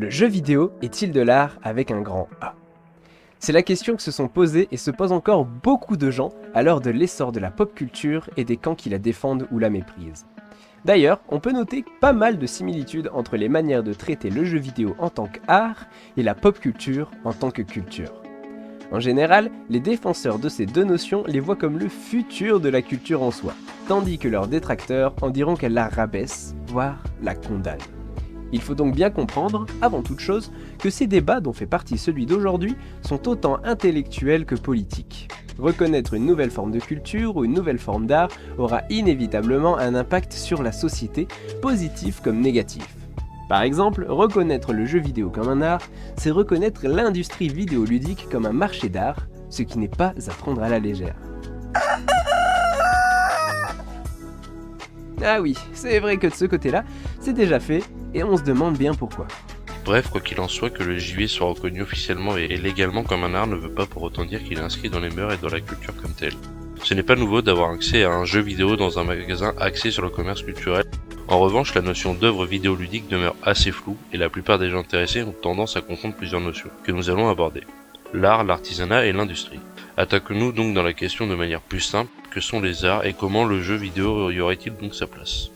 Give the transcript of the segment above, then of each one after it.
Le jeu vidéo est-il de l'art avec un grand A? C'est la question que se sont posées et se posent encore beaucoup de gens à l'heure de l'essor de la pop culture et des camps qui la défendent ou la méprisent. D'ailleurs, on peut noter pas mal de similitudes entre les manières de traiter le jeu vidéo en tant qu'art et la pop culture en tant que culture. En général, les défenseurs de ces deux notions les voient comme le futur de la culture en soi, tandis que leurs détracteurs en diront qu'elle la rabaisse, voire la condamne. Il faut donc bien comprendre, avant toute chose, que ces débats dont fait partie celui d'aujourd'hui sont autant intellectuels que politiques. Reconnaître une nouvelle forme de culture ou une nouvelle forme d'art aura inévitablement un impact sur la société, positif comme négatif. Par exemple, reconnaître le jeu vidéo comme un art, c'est reconnaître l'industrie vidéoludique comme un marché d'art, ce qui n'est pas à prendre à la légère. Ah oui, c'est vrai que de ce côté-là, c'est déjà fait, et on se demande bien pourquoi. Bref, quoi qu'il en soit, que le JV soit reconnu officiellement et légalement comme un art ne veut pas pour autant dire qu'il est inscrit dans les mœurs et dans la culture comme tel. Ce n'est pas nouveau d'avoir accès à un jeu vidéo dans un magasin axé sur le commerce culturel. En revanche, la notion d'œuvre vidéoludique demeure assez floue et la plupart des gens intéressés ont tendance à confondre plusieurs notions, que nous allons aborder. L'art, l'artisanat et l'industrie. Attaquons-nous donc dans la question de manière plus simple, que sont les arts et comment le jeu vidéo y aurait-il donc sa place?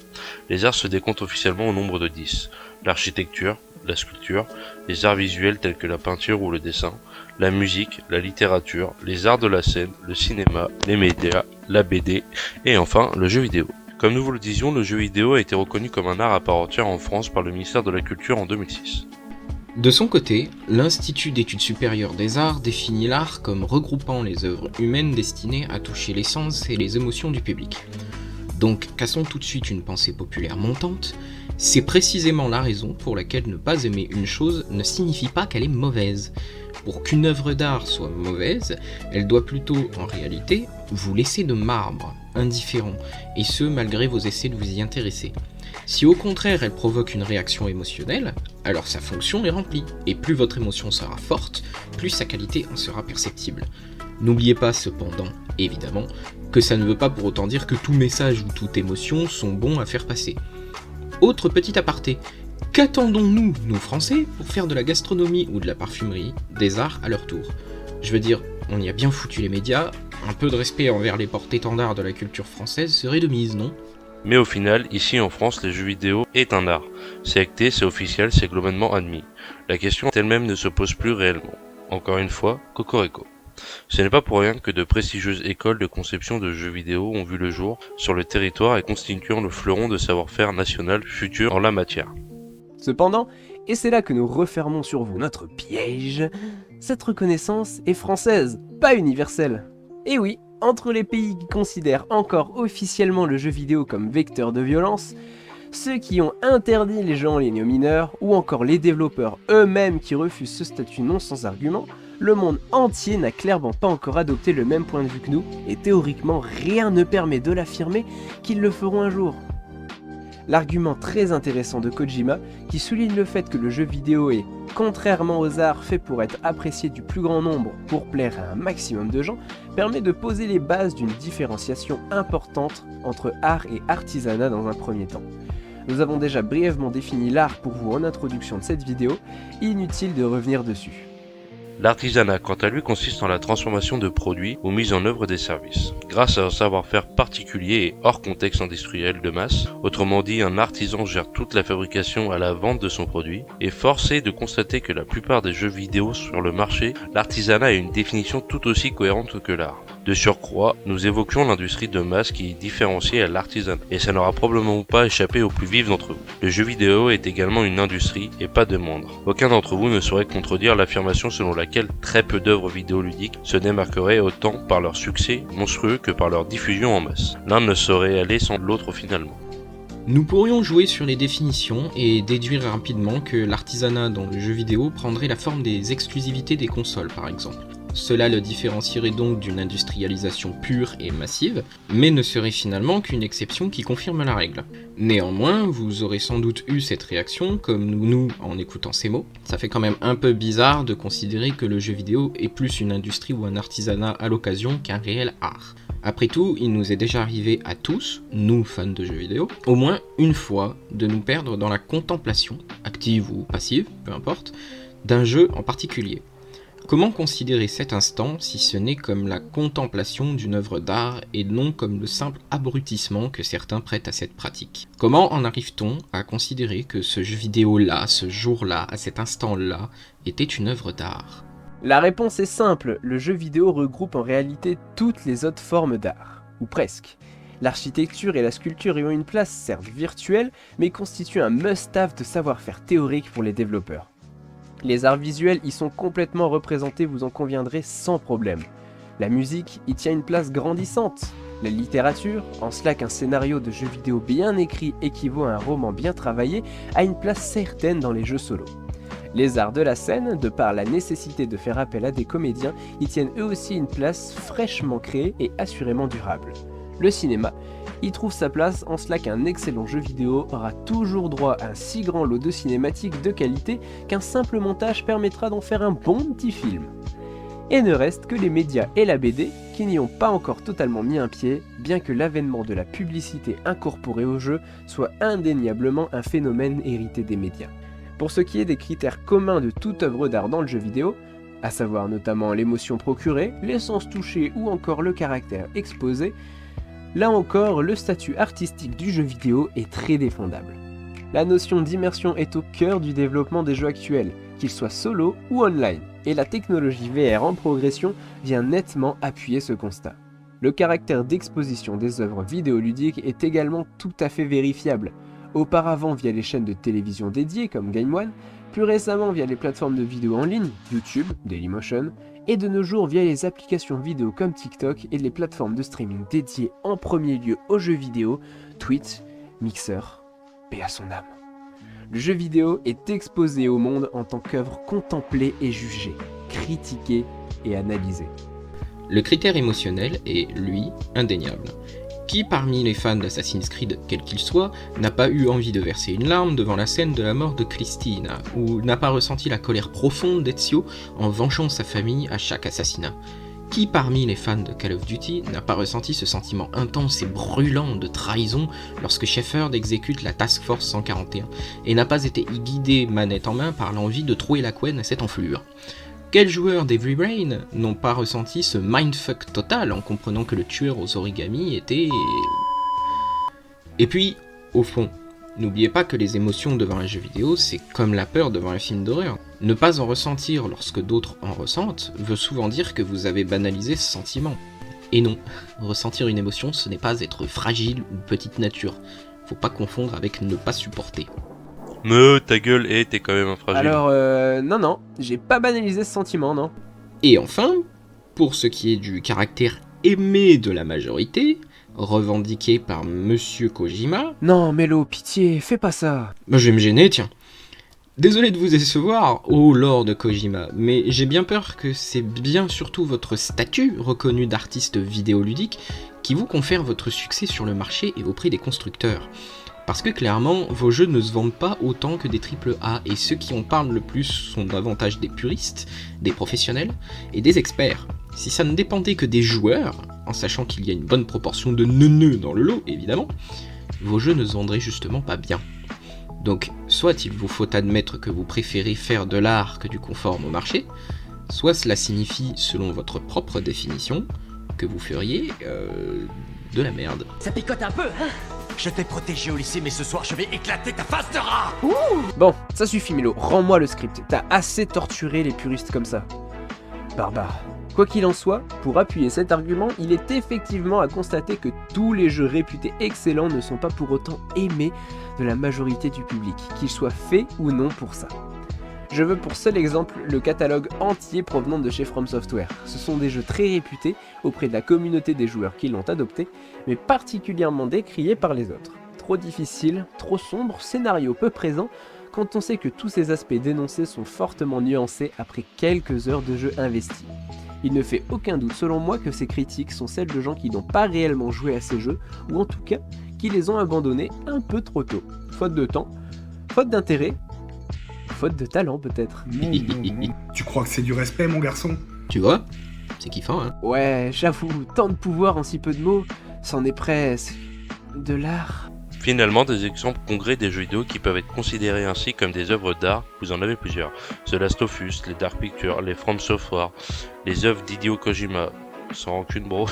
Les arts se décomptent officiellement au nombre de 10. L'architecture, la sculpture, les arts visuels tels que la peinture ou le dessin, la musique, la littérature, les arts de la scène, le cinéma, les médias, la BD et enfin le jeu vidéo. Comme nous vous le disions, le jeu vidéo a été reconnu comme un art à part entière en France par le ministère de la Culture en 2006. De son côté, l'Institut d'études supérieures des arts définit l'art comme regroupant les œuvres humaines destinées à toucher les sens et les émotions du public. Donc, cassons tout de suite une pensée populaire montante, c'est précisément la raison pour laquelle ne pas aimer une chose ne signifie pas qu'elle est mauvaise. Pour qu'une œuvre d'art soit mauvaise, elle doit plutôt, en réalité, vous laisser de marbre, indifférent, et ce malgré vos essais de vous y intéresser. Si au contraire elle provoque une réaction émotionnelle, alors sa fonction est remplie, et plus votre émotion sera forte, plus sa qualité en sera perceptible. N'oubliez pas cependant, évidemment, que ça ne veut pas pour autant dire que tout message ou toute émotion sont bons à faire passer. Autre petit aparté, qu'attendons-nous, nous Français, pour faire de la gastronomie ou de la parfumerie des arts à leur tour? Je veux dire, on y a bien foutu les médias, un peu de respect envers les porte-étendards de la culture française serait de mise, non? Mais au final, ici en France, les jeux vidéo est un art. C'est acté, c'est officiel, c'est globalement admis. La question elle-même ne se pose plus réellement. Encore une fois, cocorico. Ce n'est pas pour rien que de prestigieuses écoles de conception de jeux vidéo ont vu le jour sur le territoire et constituant le fleuron de savoir-faire national futur en la matière. Cependant, et c'est là que nous refermons sur vous notre piège, cette reconnaissance est française, pas universelle. Et oui, entre les pays qui considèrent encore officiellement le jeu vidéo comme vecteur de violence, ceux qui ont interdit les jeux en ligne aux mineurs, ou encore les développeurs eux-mêmes qui refusent ce statut non sans argument, le monde entier n'a clairement pas encore adopté le même point de vue que nous, et théoriquement rien ne permet de l'affirmer qu'ils le feront un jour. L'argument très intéressant de Kojima, qui souligne le fait que le jeu vidéo est, contrairement aux arts, fait pour être apprécié du plus grand nombre pour plaire à un maximum de gens, permet de poser les bases d'une différenciation importante entre art et artisanat dans un premier temps. Nous avons déjà brièvement défini l'art pour vous en introduction de cette vidéo, inutile de revenir dessus. L'artisanat, quant à lui, consiste en la transformation de produits ou mise en œuvre des services. Grâce à un savoir-faire particulier et hors contexte industriel de masse, autrement dit, un artisan gère toute la fabrication à la vente de son produit, et force est de constater que la plupart des jeux vidéo sur le marché, l'artisanat a une définition tout aussi cohérente que l'art. De surcroît, nous évoquions l'industrie de masse qui est différenciée à l'artisanat, et ça n'aura probablement pas échappé aux plus vifs d'entre vous. Le jeu vidéo est également une industrie, et pas de moindre. Aucun d'entre vous ne saurait contredire l'affirmation selon laquelle très peu d'œuvres vidéoludiques se démarqueraient autant par leur succès monstrueux que par leur diffusion en masse. L'un ne saurait aller sans l'autre finalement. Nous pourrions jouer sur les définitions et déduire rapidement que l'artisanat dans le jeu vidéo prendrait la forme des exclusivités des consoles par exemple. Cela le différencierait donc d'une industrialisation pure et massive, mais ne serait finalement qu'une exception qui confirme la règle. Néanmoins, vous aurez sans doute eu cette réaction, comme nous en écoutant ces mots. Ça fait quand même un peu bizarre de considérer que le jeu vidéo est plus une industrie ou un artisanat à l'occasion qu'un réel art. Après tout, il nous est déjà arrivé à tous, nous fans de jeux vidéo, au moins une fois de nous perdre dans la contemplation, active ou passive, peu importe, d'un jeu en particulier. Comment considérer cet instant si ce n'est comme la contemplation d'une œuvre d'art et non comme le simple abrutissement que certains prêtent à cette pratique? Comment en arrive-t-on à considérer que ce jeu vidéo-là, ce jour-là, à cet instant-là, était une œuvre d'art? La réponse est simple, le jeu vidéo regroupe en réalité toutes les autres formes d'art, ou presque. L'architecture et la sculpture y ont une place certes virtuelle, mais constituent un must-have de savoir-faire théorique pour les développeurs. Les arts visuels y sont complètement représentés, vous en conviendrez sans problème. La musique y tient une place grandissante. La littérature, en cela qu'un scénario de jeu vidéo bien écrit équivaut à un roman bien travaillé, a une place certaine dans les jeux solo. Les arts de la scène, de par la nécessité de faire appel à des comédiens, y tiennent eux aussi une place fraîchement créée et assurément durable. Le cinéma y trouve sa place en cela qu'un excellent jeu vidéo aura toujours droit à un si grand lot de cinématiques de qualité qu'un simple montage permettra d'en faire un bon petit film. Et ne reste que les médias et la BD qui n'y ont pas encore totalement mis un pied, bien que l'avènement de la publicité incorporée au jeu soit indéniablement un phénomène hérité des médias. Pour ce qui est des critères communs de toute œuvre d'art dans le jeu vidéo, à savoir notamment l'émotion procurée, l'essence touchée ou encore le caractère exposé, là encore le statut artistique du jeu vidéo est très défendable. La notion d'immersion est au cœur du développement des jeux actuels, qu'ils soient solo ou online, et la technologie VR en progression vient nettement appuyer ce constat. Le caractère d'exposition des œuvres vidéoludiques est également tout à fait vérifiable, auparavant via les chaînes de télévision dédiées comme Game One, plus récemment via les plateformes de vidéo en ligne, YouTube, Dailymotion, et de nos jours via les applications vidéo comme TikTok et les plateformes de streaming dédiées en premier lieu aux jeux vidéo, Twitch, Mixer, paix à son âme. Le jeu vidéo est exposé au monde en tant qu'œuvre contemplée et jugée, critiquée et analysée. Le critère émotionnel est, lui, indéniable. Qui parmi les fans d'Assassin's Creed, quel qu'il soit, n'a pas eu envie de verser une larme devant la scène de la mort de Cristina, ou n'a pas ressenti la colère profonde d'Ezio en vengeant sa famille à chaque assassinat? Qui parmi les fans de Call of Duty n'a pas ressenti ce sentiment intense et brûlant de trahison lorsque Shepard exécute la Task Force 141, et n'a pas été guidé manette en main par l'envie de trouer la couenne à cette enflure? Quels joueurs d'Heavy Rain n'ont pas ressenti ce mindfuck total en comprenant que le tueur aux origamis était... Et puis, au fond, n'oubliez pas que les émotions devant un jeu vidéo, c'est comme la peur devant un film d'horreur. Ne pas en ressentir lorsque d'autres en ressentent veut souvent dire que vous avez banalisé ce sentiment. Et non, ressentir une émotion, ce n'est pas être fragile ou petite nature. Faut pas confondre avec ne pas supporter. Me, ta gueule, t'es quand même un fragile. Alors, non, j'ai pas banalisé ce sentiment, non. Et enfin, pour ce qui est du caractère aimé de la majorité, revendiqué par Monsieur Kojima... Non, Mélo, pitié, fais pas ça. Je vais me gêner, tiens. Désolé de vous décevoir, oh Lord Kojima, mais j'ai bien peur que c'est bien surtout votre statut reconnu d'artiste vidéoludique qui vous confère votre succès sur le marché et auprès des constructeurs. Parce que clairement, vos jeux ne se vendent pas autant que des AAA, et ceux qui en parlent le plus sont davantage des puristes, des professionnels et des experts. Si ça ne dépendait que des joueurs, en sachant qu'il y a une bonne proportion de neuneux dans le lot, évidemment, vos jeux ne se vendraient justement pas bien. Donc, soit il vous faut admettre que vous préférez faire de l'art que du conforme au marché, soit cela signifie, selon votre propre définition, que vous feriez de la merde. Ça picote un peu, hein? Je t'ai protégé au lycée, mais ce soir je vais éclater ta face de rat! Bon, ça suffit Milo, rends-moi le script. T'as assez torturé les puristes comme ça. Barbare. Quoi qu'il en soit, pour appuyer cet argument, il est effectivement à constater que tous les jeux réputés excellents ne sont pas pour autant aimés de la majorité du public, qu'ils soient faits ou non pour ça. Je veux pour seul exemple le catalogue entier provenant de chez From Software. Ce sont des jeux très réputés auprès de la communauté des joueurs qui l'ont adopté, mais particulièrement décriés par les autres. Trop difficile, trop sombre, scénario peu présent, quand on sait que tous ces aspects dénoncés sont fortement nuancés après quelques heures de jeu investies. Il ne fait aucun doute selon moi que ces critiques sont celles de gens qui n'ont pas réellement joué à ces jeux, ou en tout cas, qui les ont abandonnés un peu trop tôt. Faute de temps, faute d'intérêt, faute de talent peut-être. Non. Tu crois que c'est du respect, mon garçon? Tu vois, C'est kiffant, hein. Ouais, j'avoue, tant de pouvoir en si peu de mots, c'en est presque... de l'art. Finalement, des exemples concrets des jeux vidéo qui peuvent être considérés ainsi comme des œuvres d'art, vous en avez plusieurs. The Last of Us, les Dark Pictures, les From Software, les œuvres d'Hideo Kojima, sans rancune bro,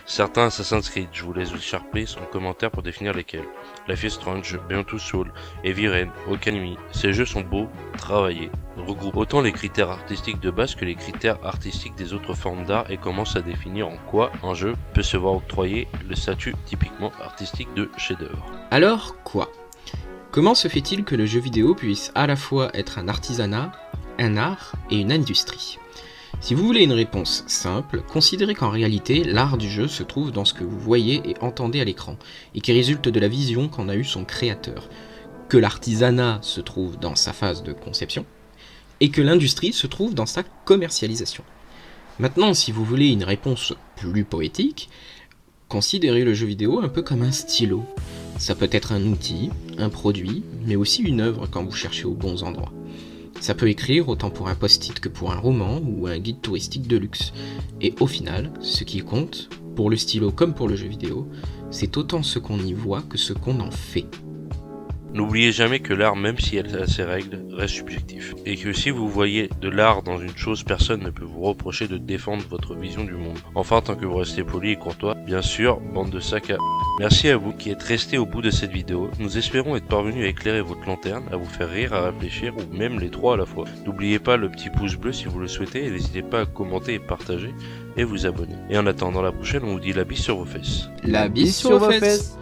certains Assassin's Creed, je vous laisse Sharpay en commentaire pour définir lesquels. Life is Strange, Beyond Two Souls, Heavy Rain, Okami, ces jeux sont beaux, travaillés, regroupent autant les critères artistiques de base que les critères artistiques des autres formes d'art et commencent à définir en quoi un jeu peut se voir octroyer le statut typiquement artistique de chef-d'œuvre. Alors, quoi ? Comment se fait-il que le jeu vidéo puisse à la fois être un artisanat, un art et une industrie ? Si vous voulez une réponse simple, considérez qu'en réalité, l'art du jeu se trouve dans ce que vous voyez et entendez à l'écran, et qui résulte de la vision qu'en a eu son créateur, que l'artisanat se trouve dans sa phase de conception, et que l'industrie se trouve dans sa commercialisation. Maintenant, si vous voulez une réponse plus poétique, considérez le jeu vidéo un peu comme un stylo. Ça peut être un outil, un produit, mais aussi une œuvre quand vous cherchez aux bons endroits. Ça peut écrire autant pour un post-it que pour un roman ou un guide touristique de luxe. Et au final, ce qui compte, pour le stylo comme pour le jeu vidéo, c'est autant ce qu'on y voit que ce qu'on en fait. N'oubliez jamais que l'art, même si elle a ses règles, reste subjectif. Et que si vous voyez de l'art dans une chose, personne ne peut vous reprocher de défendre votre vision du monde. Enfin, tant que vous restez poli et courtois, bien sûr, bande de sacs à... Merci à vous qui êtes restés au bout de cette vidéo. Nous espérons être parvenus à éclairer votre lanterne, à vous faire rire, à réfléchir, ou même les trois à la fois. N'oubliez pas le petit pouce bleu si vous le souhaitez, et n'hésitez pas à commenter et partager, et vous abonner. Et en attendant la prochaine, on vous dit la bise sur vos fesses. La bise sur vos fesses.